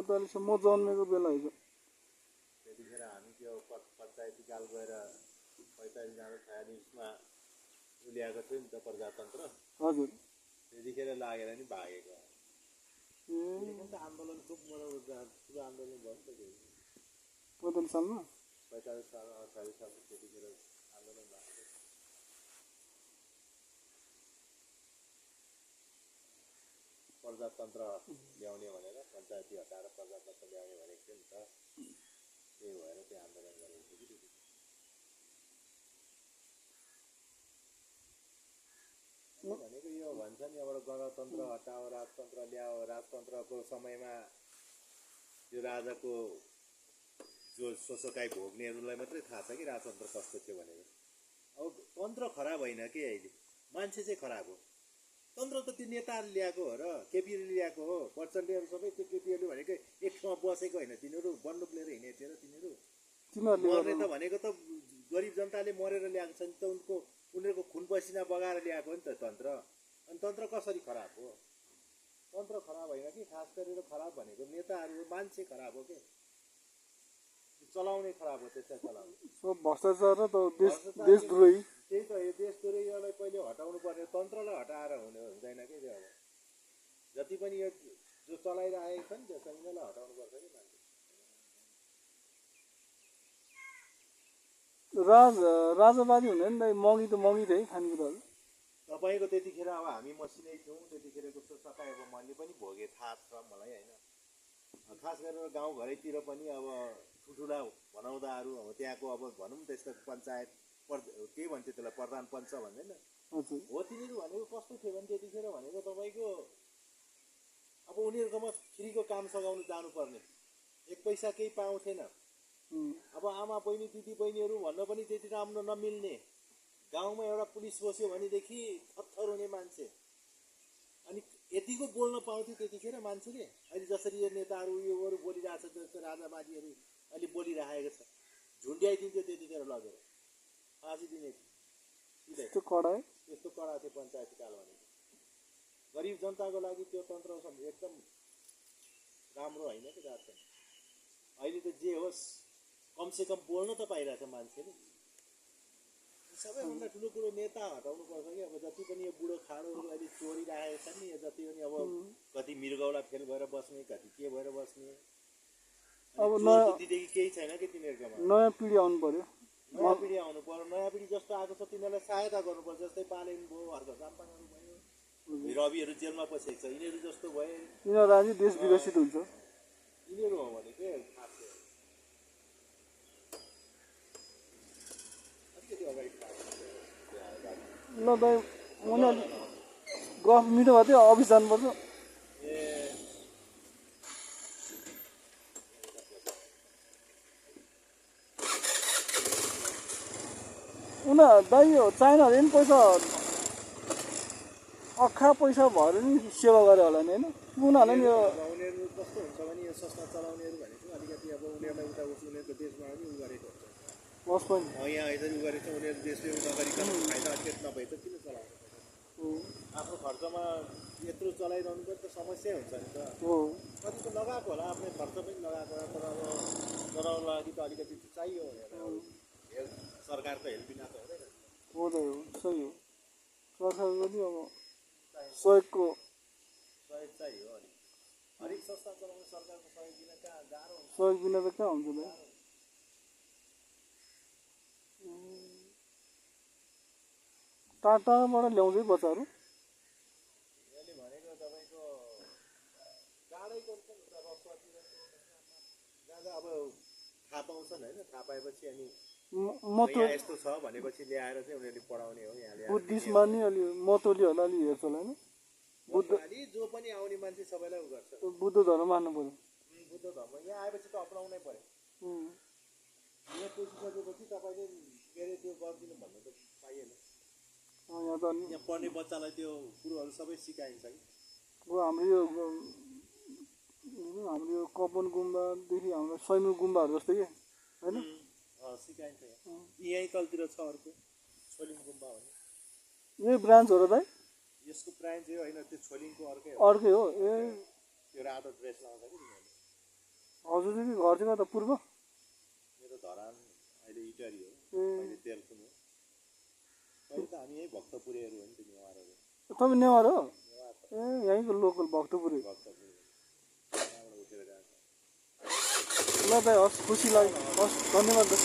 45 म जन्मेको बेला हो त्यतिखेर हामी त्यो पञ्चायती काल गएर 45 जना 46 मा उल्याएको थियो नि त प्रजातन्त्र हजुर त्यतिखेर लागेर नि भागेको त आन्दोलन खूब ठुलो आन्दोलन भयो नि त 45 सालमा 45 साल 48 साल त्यतिखेर आन्दोलन भएको प्रजातन्त्र ल्याउने भनेर पञ्चायती हटाएर प्रजातन्त्र ल्याउने भनेको थियो नि त त्यही भएर त्यो आन्दोलन गरेको थियो कि भनेको यो भन्छ नि अब गणतन्त्र हटाओ राजतन्त्र ल्याओ राजतन्त्रको समयमा यो राजाको जो शोषकाई भोग्नेहरूलाई मात्रै थाहा छ कि राजतन्त्र कस्तो थियो भनेर अब तन्त्र खराब होइन कि अहिले मान्छे चाहिँ खराब हो तन्त्र त त्यो नेताहरूले ल्याएको हो र केपीले ल्याएको हो प्रचण्डहरू सबै त्यो केपीहरूले भनेको एक ठाउँमा बसेको होइन तिनीहरू बन्दुक लिएर हिँडेको थियो र तिनीहरू मर्ने त भनेको त गरिब जनताले मरेर ल्याएको छ नि त उनीहरूको खुन पसिना बगाएर ल्याएको नि त तन्त्र अनि तन्त्र कसरी खराब हो तन्त्र खराब होइन कि खास गरेर खराब भनेको नेताहरू मान्छे खराब हो के चलाउने खराब हो त्यसलाई चलाउने सब भ्रष्टाचार र देशद्रोही त्यही त यो देशद्रोहीलाई पहिले हटाउनु पर्ने तन्त्रलाई हटाएर हुँदैन कि त्यो अब जति पनि यो जो चलाइरहेको छ नि त्यसलाई यिनीहरूलाई हटाउनु पर्छ कि मान्छे राजावादी हुँदैन नि मगी त मगी थिए खानेकुराहरू तपाईँको त्यतिखेर अब हामी मसिनै थियौँ त्यतिखेरको सकाइ अब मैले पनि भोगेँ थाहा छ मलाई होइन खास गरेर गाउँघरैतिर पनि अब ठुल्ठुला भनाउँदाहरू अब त्यहाँको अब भनौँ त्यसको पञ्चायत के भन्थ्यो त्यसलाई प्रधान पञ्च भन्दैन हो तिनीहरू भनेको कस्तो थियो भने त्यतिखेर भनेको तपाईँको अब उनीहरूकोमा फ्रीको काम सघाउनु जानुपर्ने एक पैसा केही पाउँथेन अब आमा बहिनी दिदी बहिनीहरू भन्न पनि त्यति राम्रो नमिल्ने गाउँमा एउटा पुलिस बस्यो भनेदेखि थरथर हुने मान्छे अनि यतिको बोल्न पाउँथ्यो त्यतिखेर मान्छेले अहिले जसरी यो नेताहरू योहरू बोलिरहेछ जस्तो राजावादीहरू अहिले बोलिरहेको छ झुन्ड्याइदिन्थ्यो त्यतिखेर लगेर फाँसी दिने त्यस्तो कडा थियो पञ्चायती काल भनेको गरिब जनताको लागि त्यो तन्त्र एकदम राम्रो होइन कि राजतन्त्र अहिले त जे होस् कमसेकम बोल्न त पाइरहेछ मान्छेले सबैभन्दा ठुलो कुरो नेता हटाउनु पर्छ कि अब जति पनि यो बुढो खाडोहरू अहिले चोरिरहेको छ नि यो जति पनि अब कति मृगौला फेल भएर बस्ने कति के भएर बस्ने अब बुद्धिदेखि केही छैन कि तिनीहरूकोमा नयाँ पिँढी आउनु पर्यो नयाँ पिँढी आउनु पर्यो नयाँ पिँढी जस्तो आएको छ तिनीहरूलाई सहायता गर्नुपर्छ जस्तै बालेन भयो हर्क साम्पाङहरू भयो रविहरू जेलमा पसेको छ यिनीहरू जस्तो भए यिनीहरू आज देश विकसित हुन्छ यिनीहरू हो भने के ल दाइ मैले गफ मिठो भएको थियो अफिस जानुपर्छ दाइ यो चाइनाहरूले पनि पैसा अख्खा पैसा भएर नि सेवा गरे होला नि होइन उनीहरूले नि उनीहरू कस्तो हुन्छ भने यो संस्था चलाउनेहरू भनेको अलिकति अब उनीहरूलाई उता उनीहरूको देशमा पनि उ गरेको हुन्छ यहाँ यसरी उ गरेको छ उनीहरू देशले उ नगरिकन फाइदा अलिकति नभए त किन चलाउनु आफ्नो खर्चमा यत्रो चलाइरहनु पनि त समस्या हुन्छ नि त कति त लगाएको होला आफ्नै खर्च पनि लगाएको तर अब चलाउनु लागि त अलिकति चाहियो भनेर सरकार त हेल्पिना त हुँदैन हो त हो सही हो सरकारको पनि अब सहयोग चाहियो हरेक संस्था चलाउनु सरकारको सहयोग बिना कहाँ गाह्रो हुन्छ सहयोग बिना त कहाँ हुन्छ त टाढाबाट ल्याउँदै बच्चाहरू यसले भनेको तपाईँको टाढै गर्छ नि त रसवाती जहाँ अब थाहा पाउँछन् होइन थाहा पाएपछि अनि यहाँ यस्तो छ भनेपछि ल्याएर चाहिँ उनीहरूले पढाउने हो यहाँ ल्याएर बुद्धिस्टमा नि अलि मतोली होला अलि हेर्छ होला होइन अलि जो पनि आउने मान्छे सबैलाई उ गर्छ बुद्ध धर्म मान्नु पर्यो बुद्ध धर्म यहाँ आएपछि त अपनाउनै पर्यो यहाँ पुगिसकेपछि तपाईँले के अरे त्यो गरिदिनु भन्नु त पाइएन यहाँ पढ्ने बच्चालाई त्यो कुरोहरू सबै सिकाइन्छ कि हाम्रो यो कपन गुम्बादेखि हाम्रो सैमुख गुम्बाहरू जस्तै के होइन सिकाइन्छ यहीँ तलतिर छ अर्को छोलिङ गुम्बा भन्ने यही ब्रान्च हो र दाइ यसको ब्रान्च यो होइन त्यो छोलिङको अर्कै हो ए त्यो रातो ड्रेस लगाउँछ कि हजुरदेखि घर चाहिँ कता पूर्व? मेरो धरान अहिले इटरी हो, ए अहिले तेलकुन हो। अहिले त हामी यही भक्तपुरेहरू हो नि त, नेवारहरू। तपाईँ नेवार हो? नेवार त ए यहीँको लोकल भक्तपुरे। भक्तपुर त्यहाँबाट उठेर गएको। ल दाइ हस्, खुसी लाग्यो, हस् धन्यवाद दाइ।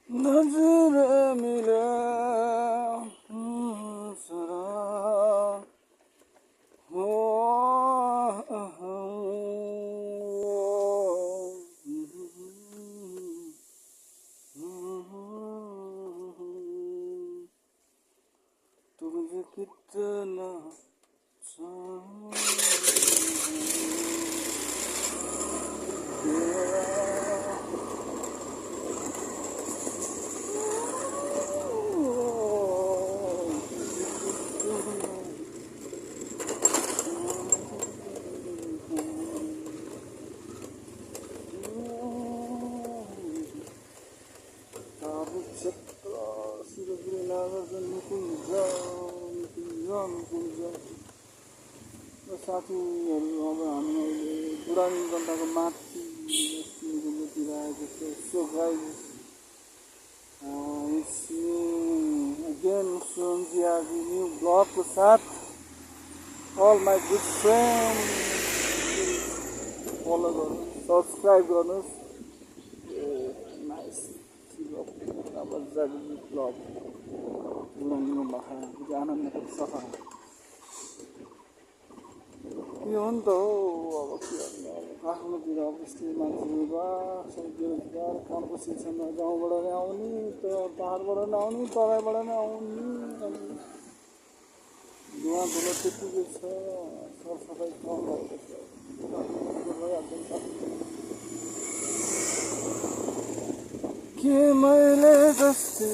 नजर मिला सरा हो तुझे कितना साथीहरू अब हामी अहिले पुरानो जनताको माथि निकुञ्जतिर आएको छ। सो गाइस अगेन सुनजियाको न्यू ब्लगको साथ all my good friend follow गर्नुहोस्, सब्सक्राइब गर्नुहोस्। नाइस मजाको ब्लग पुरानो बाख्रा आनन्दको सफा यो हो नि त हो। अब के भन्नु, अब आफ्नोतिर अब यस्तै मान्छेहरू बेरोजगार कामको सिलसिलामा गाउँबाट नै आउने, पाहाडबाट नै आउने, तराईबाट नै आउने, अनि धुवा धुलो त्यतिकै छ, सरसफाइ कम भएको छ। के मैले जस्तै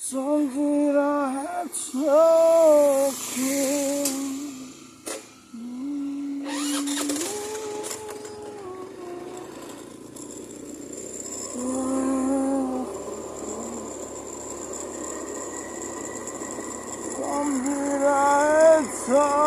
सम्झिरहेछौ कि सम्झिरहेछौ